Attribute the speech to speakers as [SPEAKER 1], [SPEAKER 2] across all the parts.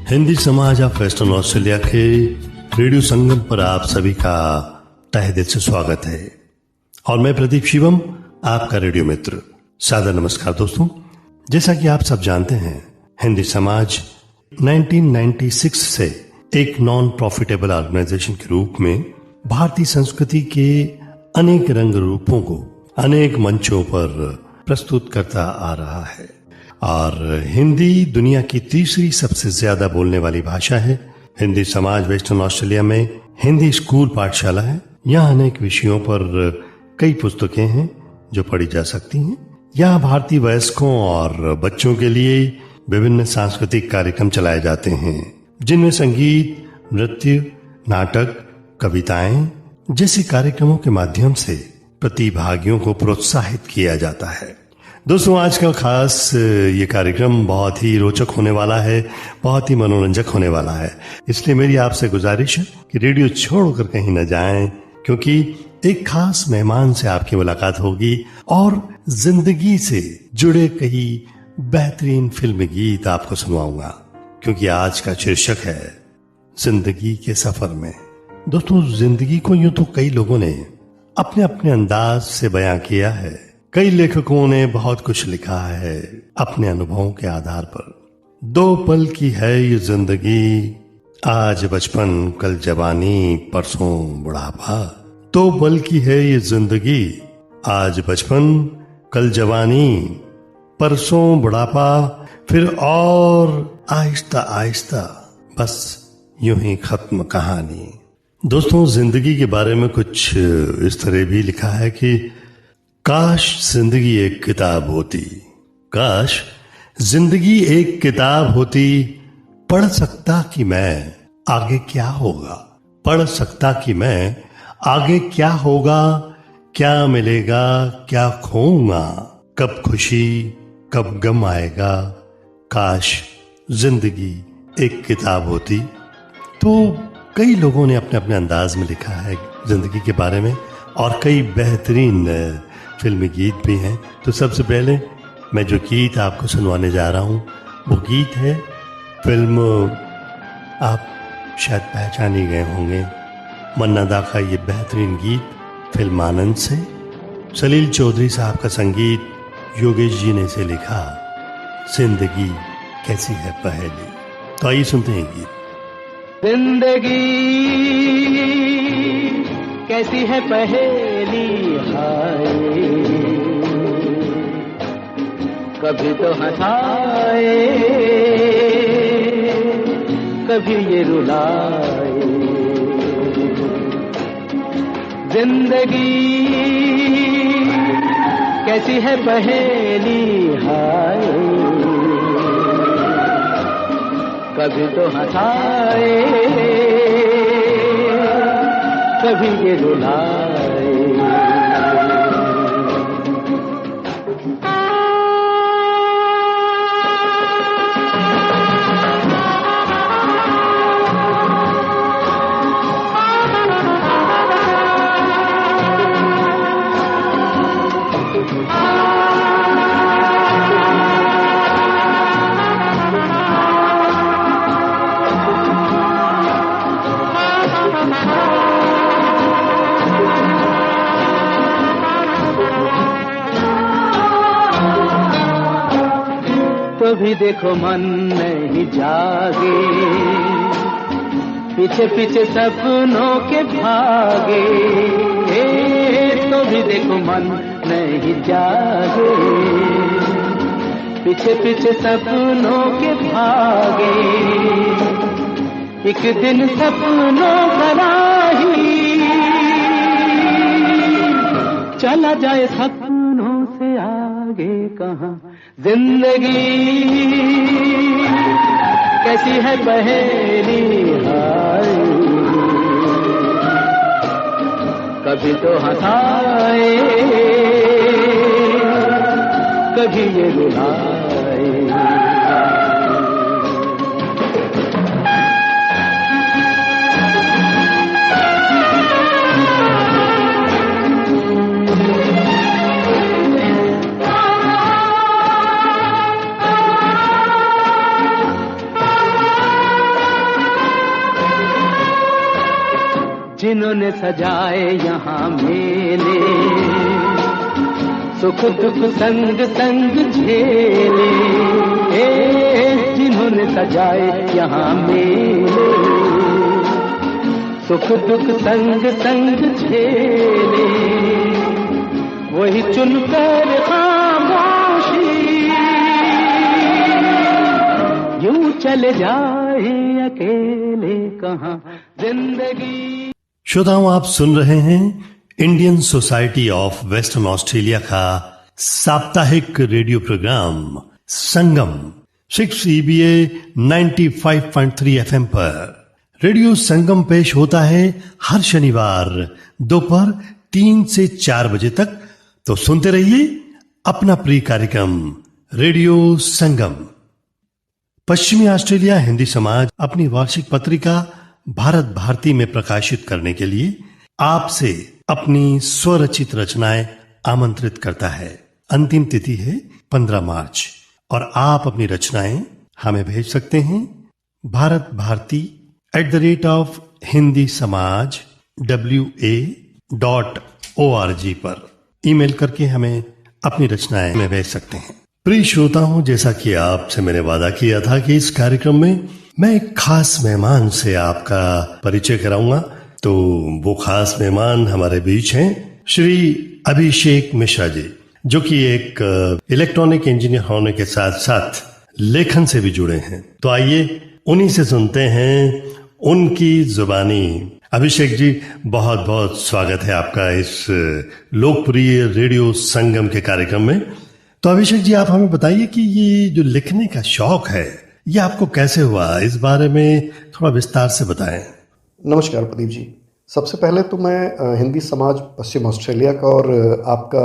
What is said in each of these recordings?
[SPEAKER 1] हिंदी समाज of western Australia के radio संगम पर आप सभी का तहे दिल से स्वागत है और मैं प्रदीप शिवम, आपका रेडियो मित्र। सादर नमस्कार दोस्तों। जैसा कि आप सब जानते हैं, हिंदी समाज 1996 से एक नॉन प्रॉफिटेबल ऑर्गेनाइजेशन के रूप में भारतीय संस्कृति के अनेक रंग रूपों को अनेक मंचों पर प्रस्तुत करता आ रहा है और हिंदी दुनिया की तीसरी सबसे ज्यादा बोलने वाली भाषा है। हिंदी समाज वेस्टर्न ऑस्ट्रेलिया में हिंदी स्कूल पाठशाला है। यहाँ अनेक विषयों पर कई पुस्तकें हैं जो पढ़ी जा सकती हैं। यहाँ भारतीय वयस्कों और बच्चों के लिए विभिन्न सांस्कृतिक कार्यक्रम चलाए जाते हैं, जिनमें संगीत, नृत्य, नाटक, कविताएं जैसे कार्यक्रमों के माध्यम से प्रतिभागियों को प्रोत्साहित किया जाता है। दोस्तों, आज का खास ये कार्यक्रम बहुत ही रोचक होने वाला है, बहुत ही मनोरंजक होने वाला है। इसलिए मेरी आपसे गुजारिश है कि रेडियो छोड़कर कहीं न जाएं, क्योंकि एक खास मेहमान से आपकी मुलाकात होगी और जिंदगी से जुड़े कई बेहतरीन फिल्मी गीत आपको सुनवाऊंगा, क्योंकि आज का शीर्षक है जिंदगी के सफर में। दोस्तों, जिंदगी को यूं तो कई लोगों ने अपने अपने अंदाज से बयां किया है। कई लेखकों ने बहुत कुछ लिखा है अपने अनुभवों के आधार पर। दो पल की है ये जिंदगी, आज बचपन कल जवानी परसों बुढ़ापा। दो पल की है ये जिंदगी, आज बचपन कल जवानी परसों बुढ़ापा, फिर और आहिस्ता आहिस्ता बस यूं ही खत्म कहानी। दोस्तों, जिंदगी के बारे में कुछ इस तरह भी लिखा है कि काश जिंदगी एक किताब होती, काश जिंदगी एक किताब होती, पढ़ सकता कि मैं आगे क्या होगा, पढ़ सकता कि मैं आगे क्या होगा, क्या मिलेगा क्या खोऊंगा, कब खुशी कब गम आएगा, काश जिंदगी एक किताब होती। तो कई लोगों ने अपने अपने अंदाज में लिखा है जिंदगी के बारे में और कई बेहतरीन फिल्मी गीत भी हैं। तो सबसे पहले मैं जो गीत आपको सुनवाने जा रहा हूँ वो गीत है फिल्म, आप शायद पहचान ही गए होंगे, मन्ना दा का ये बेहतरीन गीत फिल्म आनंद से। सलील चौधरी साहब का संगीत, योगेश जी ने इसे लिखा, जिंदगी कैसी है पहेली। तो आइए सुनते हैं गीत।
[SPEAKER 2] जिंदगी कैसी है पहेली हाय, कभी तो हंसाए कभी ये रुलाए। जिंदगी कैसी है पहेली हाय, कभी तो हंसाए कभी ये रुलाए। तो भी देखो मन नहीं जागे, पीछे पीछे सपनों के भागे। तो भी देखो मन नहीं जागे, पीछे पीछे सपनों के भागे। एक दिन सपनों भरा ही चला जाए सपनों से आगे कहाँ। जिंदगी कैसी है पहेली हाय, कभी तो हंसाए कभी ये रुलाए। जिन्होंने सजाए यहाँ मेले, सुख दुख संग संग झेले, जिन्होंने सजाए यहाँ मेले, सुख दुख संग संग झेले, वही चुनकर खामोशी यूं चले जाए अकेले कहाँ जिंदगी।
[SPEAKER 1] श्रोताओं, आप सुन रहे हैं Indian society of western Australia का साप्ताहिक रेडियो प्रोग्राम संगम 6 EBA 95.3 FM पर। रेडियो संगम पेश होता है हर शनिवार दोपहर 3 से 4 बजे तक। तो सुनते रहिए अपना प्रिय कार्यक्रम रेडियो संगम। पश्चिमी ऑस्ट्रेलिया हिंदी समाज अपनी वार्षिक पत्रिका भारत भारती में प्रकाशित करने के लिए आपसे अपनी स्वरचित रचनाएं आमंत्रित करता है। अंतिम तिथि है 15 मार्च और आप अपनी रचनाएं हमें भेज सकते हैं भारत भारती @hindisamaj wa.org पर ईमेल करके हमें अपनी रचनाएं में भेज सकते हैं। प्रिय श्रोताओं, जैसा कि आपसे मैंने वादा किया था कि इस कार्यक्रम में मैं एक खास मेहमान से आपका परिचय कराऊंगा, तो वो खास मेहमान हमारे बीच हैं श्री अभिषेक मिश्रा जी, जो कि एक इलेक्ट्रॉनिक इंजीनियर होने के साथ साथ लेखन से भी जुड़े हैं। तो आइए उन्हीं से सुनते हैं उनकी जुबानी। अभिषेक जी, बहुत बहुत स्वागत है आपका इस लोकप्रिय रेडियो संगम के कार्यक्रम में। तो अभिषेक जी, आप हमें बताइए कि ये जो लिखने का शौक है ये आपको कैसे हुआ, इस बारे में थोड़ा विस्तार से बताएं।
[SPEAKER 3] नमस्कार प्रदीप जी। सबसे पहले तो मैं हिंदी समाज पश्चिम ऑस्ट्रेलिया का और आपका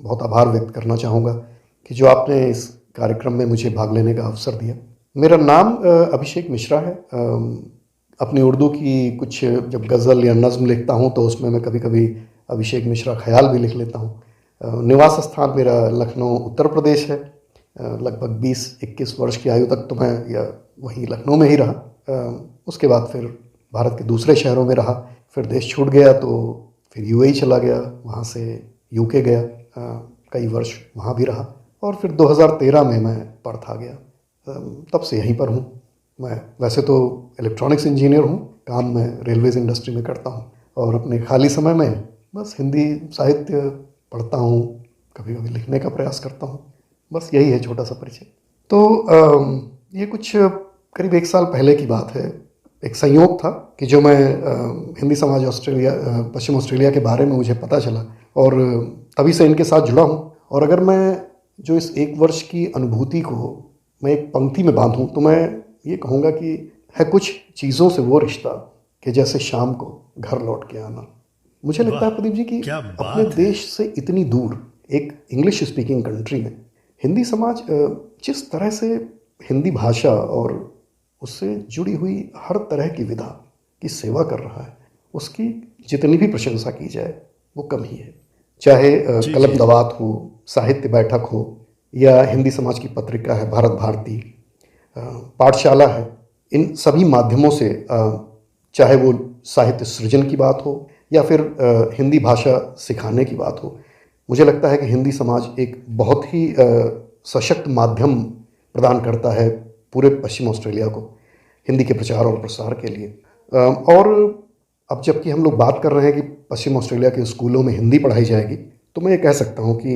[SPEAKER 3] बहुत आभार व्यक्त करना चाहूँगा कि जो आपने इस कार्यक्रम में मुझे भाग लेने का अवसर दिया। मेरा नाम अभिषेक मिश्रा है। अपनी उर्दू की कुछ जब गज़ल या नज़्म लिखता हूँ तो उसमें मैं कभी कभी अभिषेक मिश्रा ख़याल भी लिख लेता हूँ। निवास स्थान मेरा लखनऊ उत्तर प्रदेश है। लगभग 20-21 वर्ष की आयु तक तो मैं वहीं लखनऊ में ही रहा। उसके बाद फिर भारत के दूसरे शहरों में रहा, फिर देश छूट गया तो फिर UAE चला गया, वहाँ से UK गया, कई वर्ष वहाँ भी रहा और फिर 2013 में मैं पर्थ आ गया। तब से यहीं पर हूँ। मैं वैसे तो इलेक्ट्रॉनिक्स इंजीनियर हूँ, काम मैं रेलवेज़ इंडस्ट्री में करता हूँ और अपने खाली समय में बस हिंदी साहित्य पढ़ता हूँ, कभी कभी लिखने का प्रयास करता हूँ। बस यही है छोटा सा परिचय। तो ये कुछ करीब 1 साल पहले की बात है। एक संयोग था कि जो मैं हिंदी समाज ऑस्ट्रेलिया पश्चिम ऑस्ट्रेलिया के बारे में मुझे पता चला और तभी से इनके साथ जुड़ा हूँ। और अगर मैं जो इस 1 वर्ष की अनुभूति को मैं एक पंक्ति में बांधूँ तो मैं ये कहूँगा कि है कुछ चीज़ों से वो रिश्ता कि जैसे शाम को घर लौट के आना। मुझे लगता है प्रदीप जी कि अपने देश से इतनी दूर एक इंग्लिश स्पीकिंग कंट्री में हिंदी समाज जिस तरह से हिंदी भाषा और उससे जुड़ी हुई हर तरह की विधा की सेवा कर रहा है, उसकी जितनी भी प्रशंसा की जाए वो कम ही है। चाहे कलम दवात हो, साहित्य बैठक हो या हिंदी समाज की पत्रिका है भारत भारती, पाठशाला है, इन सभी माध्यमों से चाहे वो साहित्य सृजन की बात हो या फिर हिंदी भाषा सिखाने की बात हो, मुझे लगता है कि हिंदी समाज एक बहुत ही सशक्त माध्यम प्रदान करता है पूरे पश्चिम ऑस्ट्रेलिया को हिंदी के प्रचार और प्रसार के लिए। और अब जबकि हम लोग बात कर रहे हैं कि पश्चिम ऑस्ट्रेलिया के स्कूलों में हिंदी पढ़ाई जाएगी, तो मैं ये कह सकता हूँ कि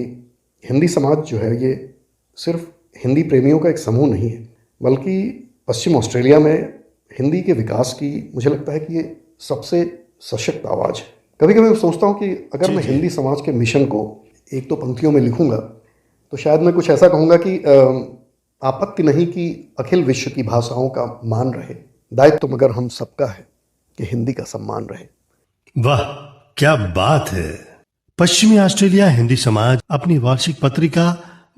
[SPEAKER 3] हिंदी समाज जो है ये सिर्फ हिंदी प्रेमियों का एक समूह नहीं है, बल्कि पश्चिम ऑस्ट्रेलिया में हिंदी के विकास की मुझे लगता है कि ये सबसे सशक्त आवाज़ है। कभी कभी मैं सोचता हूँ कि अगर मैं हिंदी समाज के मिशन को एक तो पंक्तियों में लिखूंगा तो शायद मैं कुछ ऐसा कहूँगा कि आपत्ति नहीं कि अखिल विश्व की भाषाओं का मान रहे, दायित्व मगर हम सबका है कि हिंदी का सम्मान रहे।
[SPEAKER 1] वाह, क्या बात है। पश्चिमी ऑस्ट्रेलिया हिंदी समाज अपनी वार्षिक पत्रिका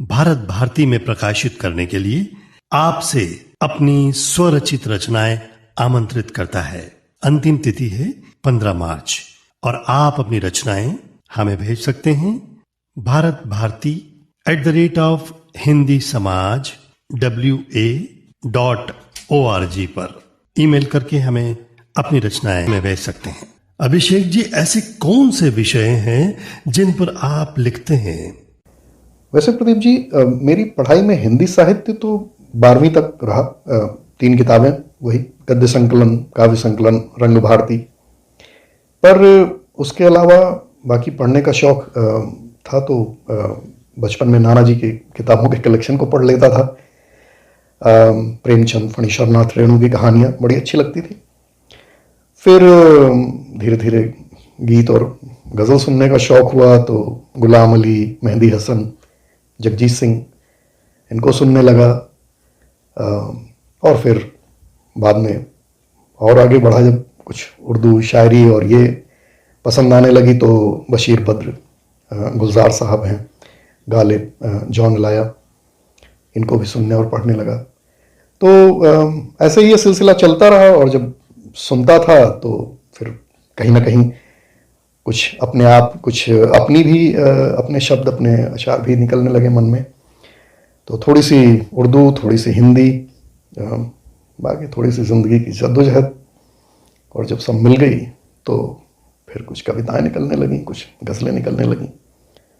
[SPEAKER 1] भारत भारती में प्रकाशित करने के लिए आपसे अपनी स्वरचित रचनाएं आमंत्रित करता है। अंतिम तिथि है 15 मार्च और आप अपनी रचनाएं हमें भेज सकते हैं भारत भारती @hindisamaj wa.org पर ईमेल करके हमें अपनी रचनाएं में भेज सकते हैं। अभिषेक जी, ऐसे कौन से विषय हैं जिन पर आप लिखते हैं?
[SPEAKER 3] वैसे प्रदीप जी, मेरी पढ़ाई में हिंदी साहित्य तो 12वीं तक रहा। 3 किताबें, वही गद्य संकलन, काव्य संकलन, रंग भारती। पर उसके अलावा बाकी पढ़ने का शौक था, तो बचपन में नाना जी की किताबों के कलेक्शन को पढ़ लेता था। प्रेमचंद, फणीश्वरनाथ, रेणु की कहानियाँ बड़ी अच्छी लगती थी। फिर धीरे धीरे गीत और गज़ल सुनने का शौक हुआ, तो गुलाम अली, मेहंदी हसन, जगजीत सिंह, इनको सुनने लगा। और फिर बाद में और आगे बढ़ा, जब कुछ उर्दू शायरी और ये पसंद आने लगी, तो बशीर बद्र, गुलजार साहब हैं, गालिब, जॉन लाया, इनको भी सुनने और पढ़ने लगा। तो ऐसे ही ये सिलसिला चलता रहा। और जब सुनता था तो फिर कहीं ना कहीं कुछ अपने आप, कुछ अपनी भी अपने शब्द, अपने अशार भी निकलने लगे मन में। तो थोड़ी सी उर्दू, थोड़ी सी हिंदी, बाकी थोड़ी सी ज़िंदगी की जद्दोजहद, और जब सब मिल गई तो फिर कुछ कविताएं निकलने लगीं, कुछ गज़लें निकलने लगीं।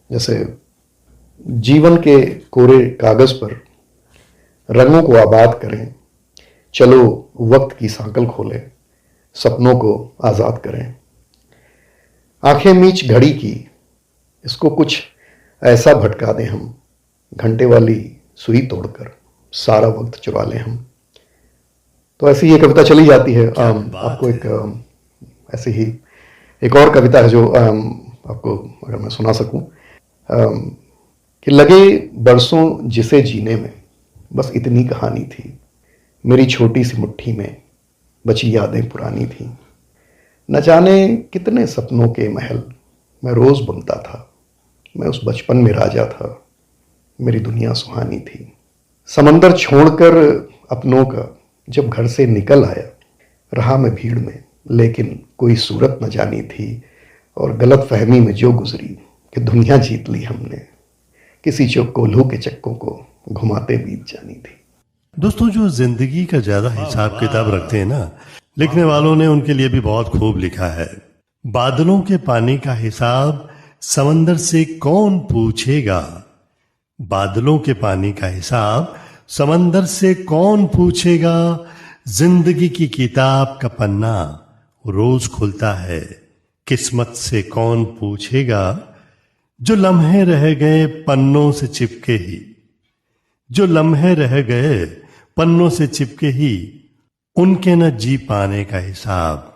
[SPEAKER 3] जैसे जीवन के कोरे कागज़ पर रंगों को आबाद करें, चलो वक्त की सांकल खोले, सपनों को आज़ाद करें। आंखें मीच घड़ी की, इसको कुछ ऐसा भटका दें हम, घंटे वाली सुई तोड़कर सारा वक्त चुरा लें हम। तो ऐसी ये कविता चली जाती है। आपको एक ऐसे ही एक और कविता है जो आपको अगर मैं सुना सकूं, कि लगे बरसों जिसे जीने में, बस इतनी कहानी थी, मेरी छोटी सी मुट्ठी में बची यादें पुरानी थी। न जाने कितने सपनों के महल मैं रोज़ बुनता था, मैं उस बचपन में राजा था, मेरी दुनिया सुहानी थी। समंदर छोड़कर अपनों का जब घर से निकल आया, रहा मैं भीड़ में, लेकिन कोई सूरत न जानी थी। और गलत फहमी में जो गुजरी कि दुनिया जीत ली हमने, किसी कोल्हू के चक्कों को घुमाते बीत जानी थी।
[SPEAKER 1] दोस्तों, जो जिंदगी का ज्यादा हिसाब किताब रखते हैं ना, लिखने वालों ने उनके लिए भी बहुत खूब लिखा है। बादलों के पानी का हिसाब समंदर से कौन पूछेगा, बादलों के पानी का हिसाब समंदर से कौन पूछेगा। जिंदगी की किताब का पन्ना रोज खुलता है, किस्मत से कौन पूछेगा। जो लम्हे रह गए पन्नों से चिपके ही, जो लम्हे रह गए पन्नों से चिपके ही, उनके न जी पाने का हिसाब,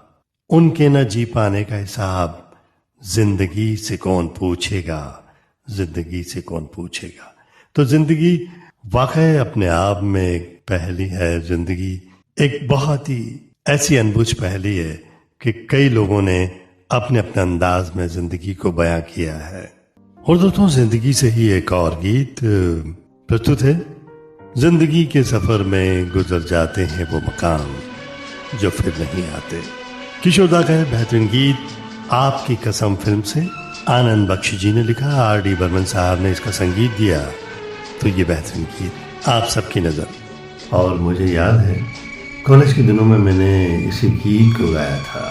[SPEAKER 1] उनके न जी पाने का हिसाब जिंदगी से कौन पूछेगा, जिंदगी से कौन पूछेगा। तो जिंदगी वाकई अपने आप में एक पहेली है। जिंदगी एक बहुत ही ऐसी अनबुझ पहेली है कि कई लोगों ने अपने अपने अंदाज में जिंदगी को बयां किया है। और दोस्तों, जिंदगी से ही एक और गीत प्रस्तुत है। जिंदगी के सफर में गुजर जाते हैं वो मकाम जो फिर नहीं आते। किशोर दा का है बेहतरीन गीत आपकी कसम फिल्म से। आनंद बख्शी जी ने लिखा, R.D. बर्मन साहब ने इसका संगीत दिया। तो ये बेहतरीन गीत आप सबकी नजर। और मुझे याद है कॉलेज के दिनों में मैंने इसी गीत को गाया था।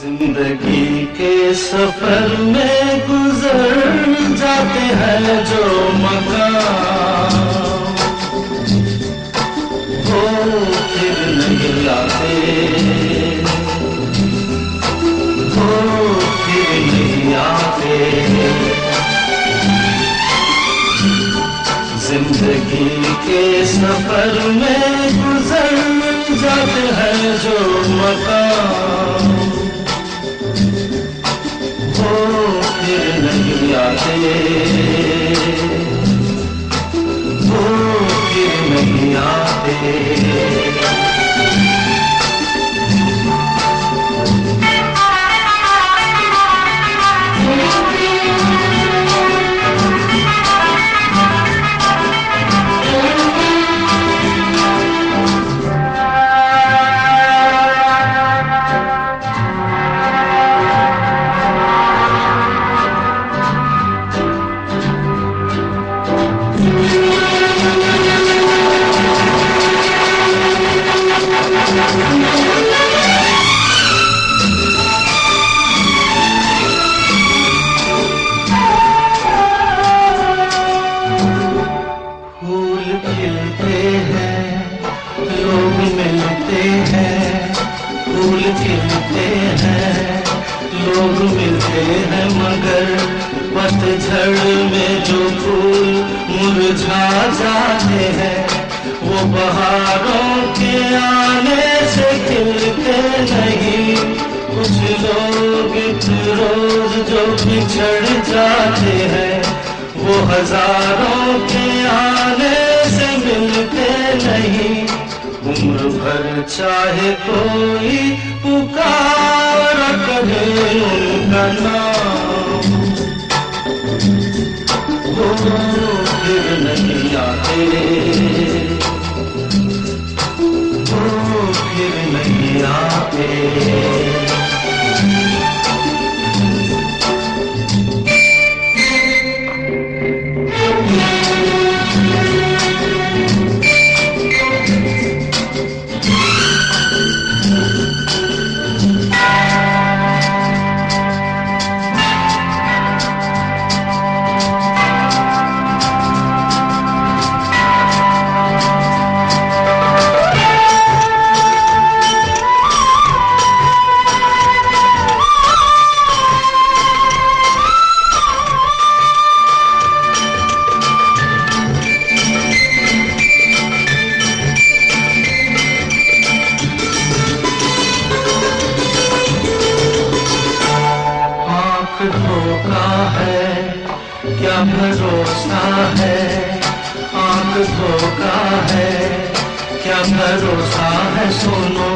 [SPEAKER 2] जिंदगी के सफर में गुजर जाते हैं जो मकाम, वो फिर नहीं आते, वो फिर नहीं आते। जिंदगी के सफर में गुजर जाते हैं जो मकाम, वो फिर नहीं आते, वो फिर नहीं आते।
[SPEAKER 4] खिलते हैं मगर पतझड़ में जो फूल मुरझा जाते हैं वो बहारों के आने से खिलते नहीं। कुछ लोग रोज जो बिछड़ जाते हैं वो हजारों के आने से मिलते नहीं। उम्र भर चाहे कोई पुकार करे उनका नाम, वो फिर नहीं आते, वो फिर नहीं आते। धोखा है क्या भरोसा है, आंख धोखा है क्या भरोसा है। सुनो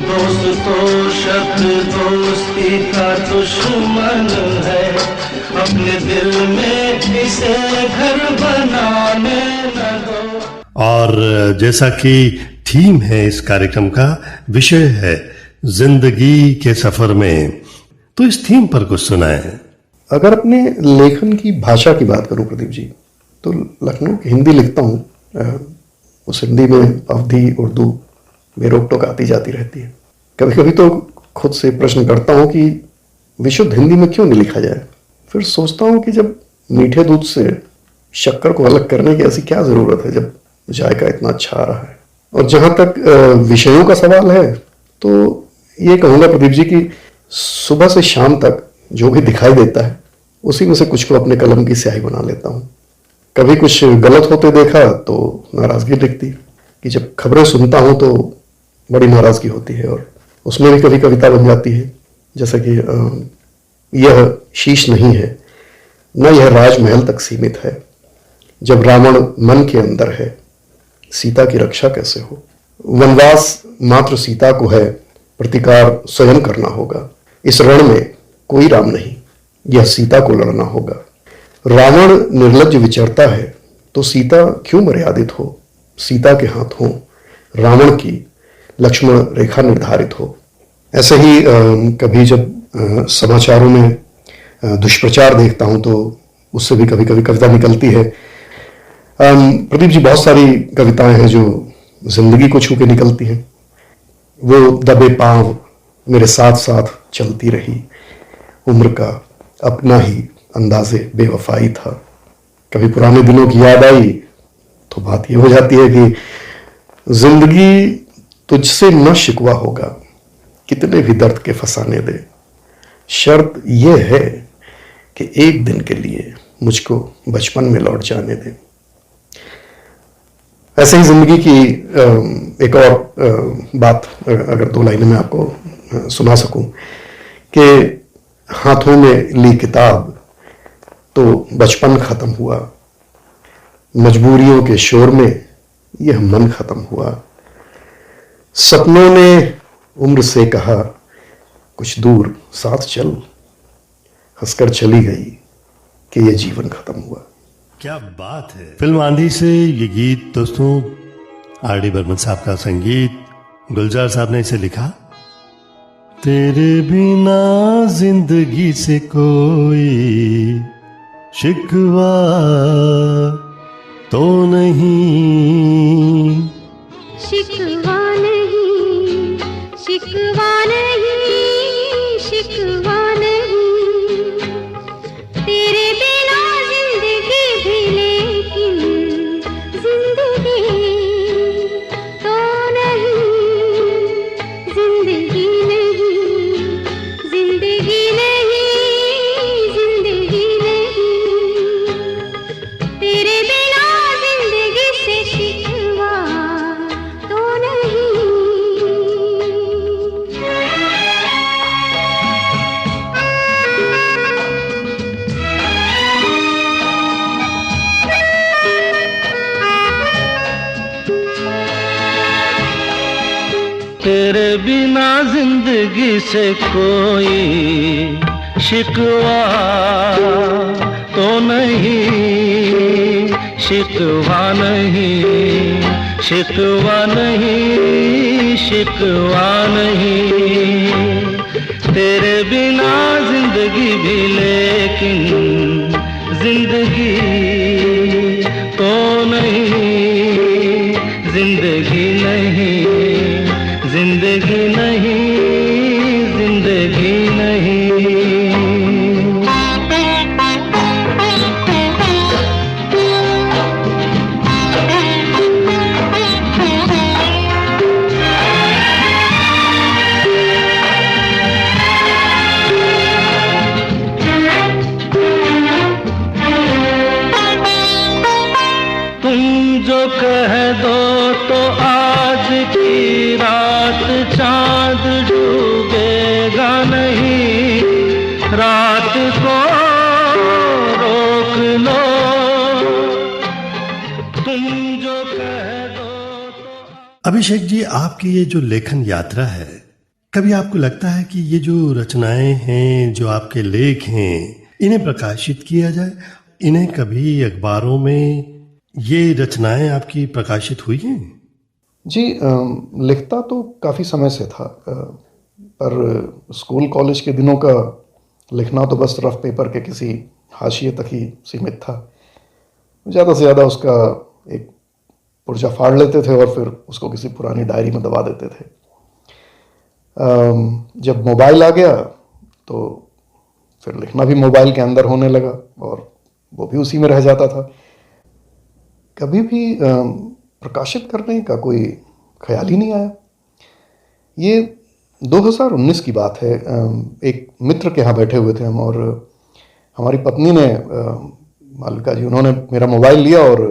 [SPEAKER 4] दोस्त तो शब्द दोस्ती का दुश्मन है, अपने दिल में इसे घर बनाने न दो।
[SPEAKER 1] और जैसा कि थीम है इस कार्यक्रम का, विषय है जिंदगी के सफर में, तो इस थीम पर कुछ सुनाएं।
[SPEAKER 3] अगर अपने लेखन की भाषा की बात करूं प्रदीप जी, तो लखनऊ की हिंदी लिखता हूं। उस हिंदी में अवधी उर्दू बेरोक टोक आती जाती रहती है। कभी कभी तो खुद से प्रश्न करता हूं कि विशुद्ध हिंदी में क्यों नहीं लिखा जाए। फिर सोचता हूं कि जब मीठे दूध से शक्कर को अलग करने की ऐसी क्या ज़रूरत है जब जायका इतना अच्छा आ रहा है। और जहाँ तक विषयों का सवाल है, तो ये कहूँगा प्रदीप जी कि सुबह से शाम तक जो भी दिखाई देता है उसी में से कुछ को अपने कलम की स्याही बना लेता हूँ। कभी कुछ गलत होते देखा तो नाराज़गी दिखती, कि जब खबरें सुनता हूँ तो बड़ी नाराज़गी होती है, और उसमें भी कभी कविता बन जाती है। जैसे कि यह शीश नहीं है न यह राजमहल तक सीमित है, जब रावण मन के अंदर है सीता की रक्षा कैसे हो। वनवास मात्र सीता को है, प्रतिकार स्वयं करना होगा। इस रण में कोई राम नहीं, यह सीता को लड़ना होगा। रावण निर्लज्ज विचरता है तो सीता क्यों मर्यादित हो। सीता के हाथ हो रावण की लक्ष्मण रेखा निर्धारित हो। ऐसे ही कभी जब समाचारों में दुष्प्रचार देखता हूं तो उससे भी कभी कभी कविता निकलती है। प्रदीप जी, बहुत सारी कविताएं हैं जो जिंदगी को छू के निकलती हैं। वो दबे पांव मेरे साथ साथ चलती रही, उम्र का अपना ही अंदाजे बेवफाई था। कभी पुराने दिनों की याद आई तो बात ये हो जाती है कि जिंदगी तुझसे न शिकवा होगा, कितने भी दर्द के फसाने दे। शर्त यह है कि एक दिन के लिए मुझको बचपन में लौट जाने दे। ऐसे ही जिंदगी की एक और बात अगर दो लाइनों में आपको सुना सकूं कि हाथों में ली किताब तो बचपन खत्म हुआ, मजबूरियों के शोर में यह मन खत्म हुआ। सपनों ने उम्र से कहा कुछ दूर साथ चल, हंसकर चली गई कि यह जीवन खत्म हुआ।
[SPEAKER 1] क्या बात है। फिल्म आंधी से ये गीत दोस्तों आर.डी. बर्मन साहब का संगीत, गुलजार साहब ने इसे लिखा। तेरे बिना जिंदगी से कोई शिकवा तो नहीं,
[SPEAKER 5] शिकवा नहीं, शिकवा नहीं, शिकवा नहीं। तेरे बिना जिंदगी भी लेकिन जिंदगी तो नहीं, जिंदगी नहीं, जिंदगी नहीं, तेरे बिना जिंदगी से शिकवा तो नहीं।
[SPEAKER 4] तेरे बिना जिंदगी से कोई शिकवा तो नहीं, शिकवा नहीं, शिकवा नहीं, शिकवा नहीं। तेरे बिना जिंदगी भी लेकिन जिंदगी तो नहीं, जिंदगी नहीं, जिंदगी नहीं, जिंदगी नहीं। तुम जो कह दो तो आज की रात चांद डूबेगा नहीं, रात को रोक लो। तुम जो कह दो तो।
[SPEAKER 1] अभिषेक जी, आपकी ये जो लेखन यात्रा है, कभी आपको लगता है कि ये जो रचनाएं हैं, जो आपके लेख हैं, इन्हें प्रकाशित किया जाए? इन्हें कभी अखबारों में ये रचनाएं आपकी प्रकाशित हुई हैं?
[SPEAKER 3] जी, लिखता तो काफ़ी समय से था, पर स्कूल कॉलेज के दिनों का लिखना तो बस रफ पेपर के किसी हाशिए तक ही सीमित था। ज़्यादा से ज़्यादा उसका एक पुर्जा फाड़ लेते थे और फिर उसको किसी पुरानी डायरी में दबा देते थे। जब मोबाइल आ गया तो फिर लिखना भी मोबाइल के अंदर होने लगा और वो भी उसी में रह जाता था। कभी भी प्रकाशित करने का कोई ख्याल ही नहीं आया। ये 2019 की बात है। एक मित्र के यहाँ बैठे हुए थे हम, और हमारी पत्नी ने, मालिका जी, उन्होंने मेरा मोबाइल लिया और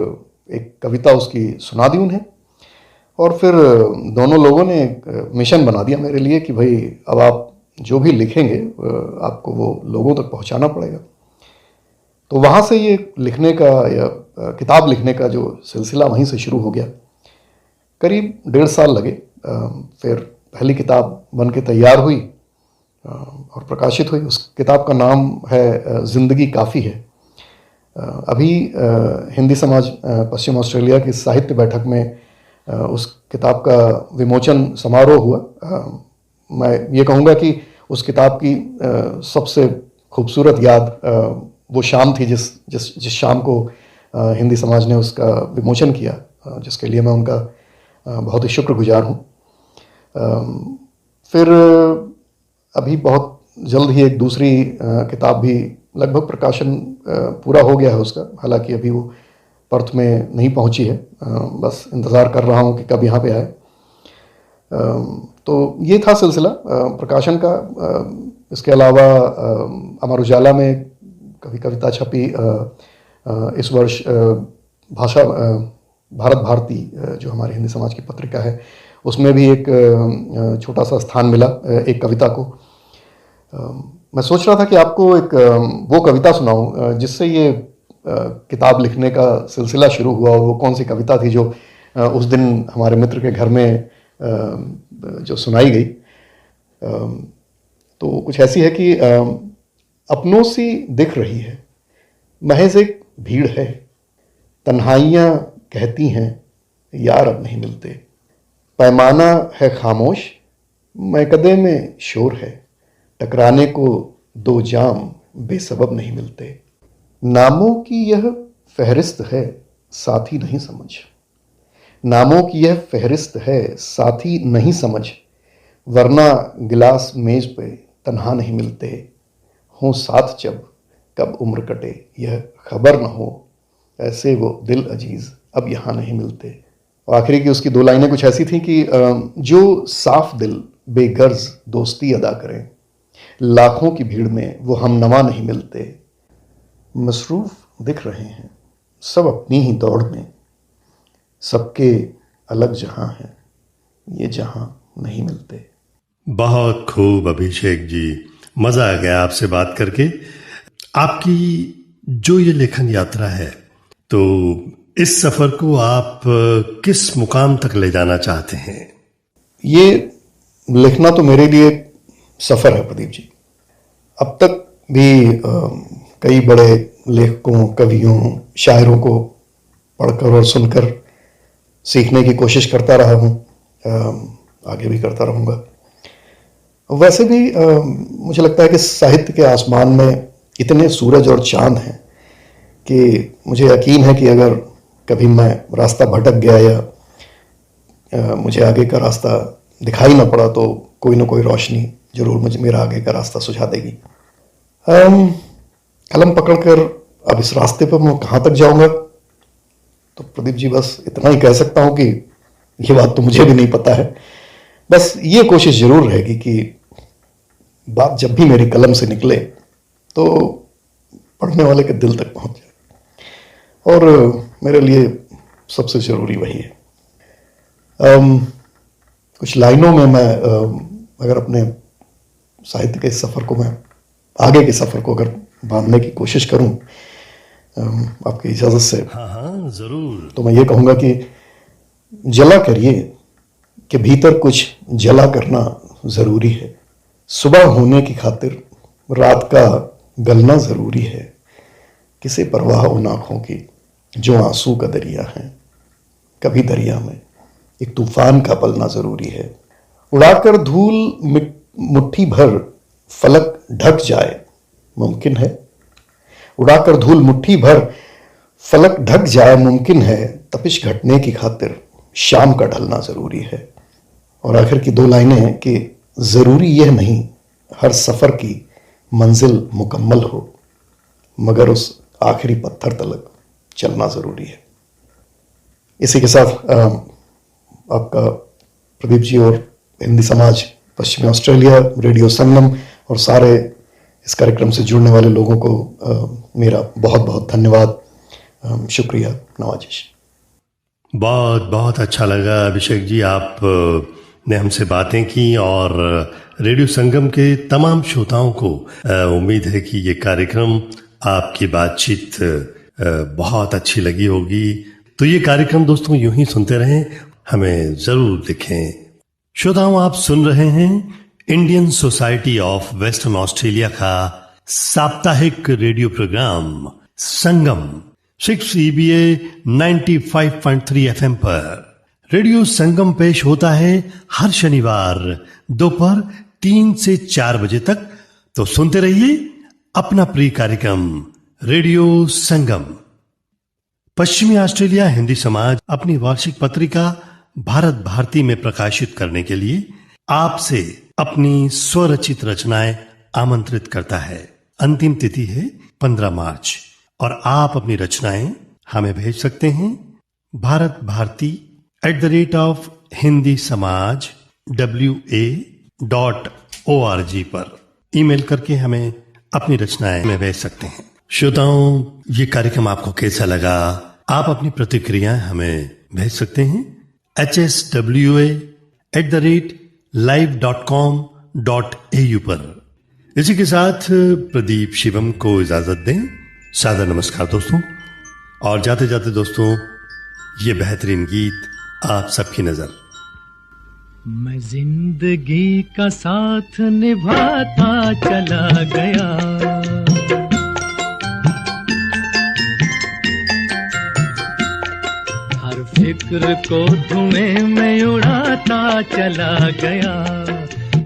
[SPEAKER 3] एक कविता उसकी सुना दी उन्हें, और फिर दोनों लोगों ने एक मिशन बना दिया मेरे लिए कि भाई अब आप जो भी लिखेंगे आपको वो लोगों तक पहुँचाना पड़ेगा। तो वहाँ से ये लिखने का या किताब लिखने का जो सिलसिला वहीं से शुरू हो गया। करीब 1.5 साल लगे, फिर पहली किताब बन के तैयार हुई और प्रकाशित हुई। उस किताब का नाम है ज़िंदगी काफ़ी है। अभी हिंदी समाज पश्चिम ऑस्ट्रेलिया की साहित्य बैठक में उस किताब का विमोचन समारोह हुआ। मैं ये कहूँगा कि उस किताब की सबसे खूबसूरत याद वो शाम थी जिस शाम को हिंदी समाज ने उसका विमोचन किया, जिसके लिए मैं उनका बहुत ही शुक्रगुजार हूँ। फिर अभी बहुत जल्द ही एक दूसरी किताब भी लगभग प्रकाशन पूरा हो गया है उसका, हालांकि अभी वो पर्थ में नहीं पहुँची है। बस इंतज़ार कर रहा हूँ कि कब यहाँ पे आए। तो ये था सिलसिला प्रकाशन का। इसके अलावा अमर उजाला में कभी कविता छपी। इस वर्ष भारत भारती जो हमारे हिंदी समाज की पत्रिका है, उसमें भी एक छोटा सा स्थान मिला एक कविता को। मैं सोच रहा था कि आपको एक वो कविता सुनाऊं जिससे ये किताब लिखने का सिलसिला शुरू हुआ, और वो कौन सी कविता थी जो उस दिन हमारे मित्र के घर में जो सुनाई गई। तो कुछ ऐसी है कि अपनों सी दिख रही है, महज एक भीड़ है, तन्हाइयाँ कहती हैं यार अब नहीं मिलते, पैमाना है खामोश, मैकदे में शोर है, टकराने को दो जाम बेसबब नहीं मिलते। नामों की यह फहरिस्त है साथी नहीं समझ, नामों की यह फहरिस्त है साथी नहीं समझ, वरना गिलास मेज पे तन्हा नहीं मिलते, हों साथ जब कब उम्र कटे यह खबर न हो, ऐसे वो दिल अजीज अब यहाँ नहीं मिलते। और आखिरी की उसकी 2 लाइनें कुछ ऐसी थी कि जो साफ दिल बेगर्ज दोस्ती अदा करें, लाखों की भीड़ में वो हम नवा नहीं मिलते। मसरूफ दिख रहे हैं सब अपनी ही दौड़ में, सबके अलग जहां हैं, ये जहां नहीं मिलते।
[SPEAKER 1] बहुत खूब अभिषेक जी, मजा आ गया आपसे बात करके। आपकी जो ये लेखन यात्रा है, तो इस सफर को आप किस मुकाम तक ले जाना चाहते हैं?
[SPEAKER 3] ये लिखना तो मेरे लिए सफर है प्रदीप जी। अब तक भी कई बड़े लेखकों, कवियों, शायरों को पढ़कर और सुनकर सीखने की कोशिश करता रहा हूँ, आगे भी करता रहूँगा। वैसे भी मुझे लगता है कि साहित्य के आसमान में इतने सूरज और चांद हैं कि मुझे यकीन है कि अगर कभी मैं रास्ता भटक गया या मुझे आगे का रास्ता दिखाई ना पड़ा तो कोई ना कोई रोशनी जरूर मुझे मेरा आगे का रास्ता सुझा देगी। कलम पकड़कर अब इस रास्ते पर मैं कहाँ तक जाऊँगा, तो प्रदीप जी बस इतना ही कह सकता हूँ कि ये बात तो मुझे भी नहीं पता है। बस ये कोशिश जरूर रहेगी कि बात जब भी मेरी कलम से निकले तो पढ़ने वाले के दिल तक पहुंच जाए, और मेरे लिए सबसे जरूरी वही है। कुछ लाइनों में मैं अगर अपने साहित्य के सफर को, मैं आगे के सफर को अगर बांधने की कोशिश करूं आपकी इजाजत से,
[SPEAKER 1] हाँ जरूर,
[SPEAKER 3] तो मैं ये कहूंगा कि जला करिए कि भीतर कुछ जला करना जरूरी है। सुबह होने की खातिर रात का गलना जरूरी है। किसे परवाह उन आंखों की जो आंसू का दरिया है। कभी दरिया में एक तूफान का पलना जरूरी है। उड़ाकर धूल मुट्ठी भर फलक ढक जाए मुमकिन है। उड़ाकर धूल मुट्ठी भर फलक ढक जाए मुमकिन है। तपिश घटने की खातिर शाम का ढलना जरूरी है। और आखिर की दो लाइनें हैं कि जरूरी यह नहीं हर सफर की मंजिल मुकम्मल हो, मगर उस आखिरी पत्थर तलक चलना जरूरी है। इसी के साथ आपका प्रदीप जी और हिंदी समाज पश्चिमी ऑस्ट्रेलिया, रेडियो संगम और सारे इस कार्यक्रम से जुड़ने वाले लोगों को मेरा बहुत बहुत धन्यवाद, शुक्रिया, नवाजिश।
[SPEAKER 1] बहुत बहुत अच्छा लगा अभिषेक जी, आप ने हमसे बातें की, और रेडियो संगम के तमाम श्रोताओं को उम्मीद है कि ये कार्यक्रम, आपकी बातचीत बहुत अच्छी लगी होगी। तो ये कार्यक्रम दोस्तों यूं ही सुनते रहें, हमें जरूर लिखें। श्रोताओं, आप सुन रहे हैं Indian society of western Australia का साप्ताहिक रेडियो प्रोग्राम संगम 6 EBA 95.3 FM पर। रेडियो संगम पेश होता है हर शनिवार दोपहर 3 से 4 बजे तक। तो सुनते रहिए अपना प्रिय कार्यक्रम रेडियो संगम। पश्चिमी ऑस्ट्रेलिया हिंदी समाज अपनी वार्षिक पत्रिका भारत भारती में प्रकाशित करने के लिए आपसे अपनी स्वरचित रचनाएं आमंत्रित करता है। अंतिम तिथि है 15 मार्च, और आप अपनी रचनाएं हमें भेज सकते हैं Bharat Bharti @hindi samaj wa.org पर ईमेल करके हमें अपनी रचनाएं में भेज सकते हैं। श्रोताओं, ये कार्यक्रम आपको कैसा लगा? आप अपनी प्रतिक्रियाएं हमें भेज सकते हैं hswa@live.com.au पर। इसी के साथ प्रदीप शिवम को इजाजत दें। सादर नमस्कार दोस्तों, और जाते जाते दोस्तों ये बेहतरीन गीत आप सबकी नजर।
[SPEAKER 2] मैं जिंदगी का साथ निभाता चला गया, हर फिक्र को धुएं में उड़ाता चला गया,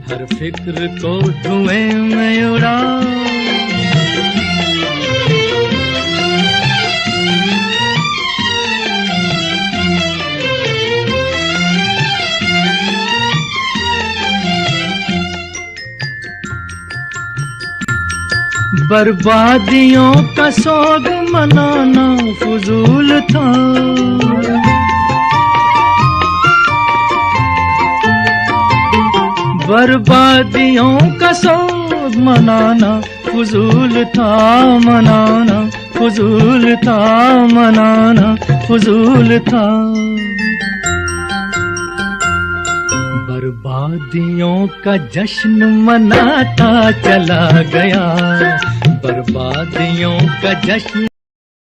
[SPEAKER 2] हर फिक्र को धुएं में उड़ा। बर्बादियों का सोग मनाना फजूल था, बर्बादियों का सोग मनाना फजूल था, मनाना फजूल था, मनाना फजूल था। बर्बादियों का जश्न मनाता चला गया, बर्बादियों का जश्न